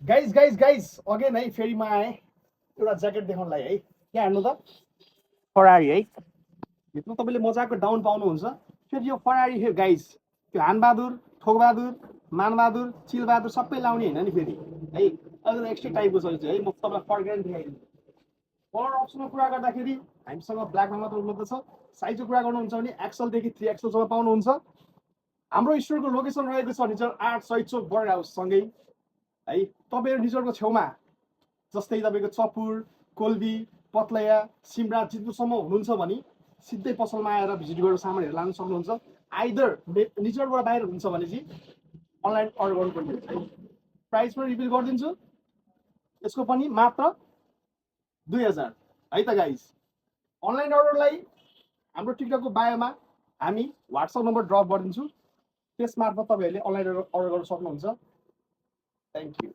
Guys again है फेरि म आएँ एउटा ज्याकेट देखाउनलाई है। यहाँ हेर्नु त फरारी है, भित्र तपाईँले मजाको डाउन पाउनुहुन्छ। फेरि यो फरारी फेरि गाइज त्यो हानबहादुर, ठोकबहादुर, मानबहादुर, चिलबहादुर सबै लाउने होइन नि फेरि है। अलिकति एक्स्ट्रा टाइपको छ है। म तपाईँलाई फर्केर देखाइदिन्छु। कलर अप्सनमा कुरा गर्दाखेरि हामीसँग ब्ल्याकमा मात्र उपलब्ध छ। साइजको कुरा गर्नुहुन्छ भने एक्सएलदेखि 3XL सम्म पाउनुहुन्छ। हाम्रो स्टोरको लोकेसन रहेको छ निजर 8 शहीद चोक बर्ड हाउससँगै है। तपाईँहरू निजरको छेउमा जस्तै तपाईँको चपुर, कोल्बी, पत्लैया, सिमरा, जितपुरसम्म हुनुहुन्छ भने सिधै पसलमा आएर भिजिट गरेर सामानहरू लान सक्नुहुन्छ। आइदर निजरबाट बाहिर हुन्छ भने चाहिँ अनलाइन अर्डर गर्नुपर्ने है। प्राइस पनि रिभिल गरिदिन्छु, यसको पनि मात्र 2000 है त गाइज। अनलाइन अर्डरलाई हाम्रो टिकटकको बायोमा हामी व्हाट्सएप नम्बर ड्रप गरिदिन्छु, त्यस मार्फत तपाईँहरूले अनलाइन अर्डर गर्न सक्नुहुन्छ। Thank you.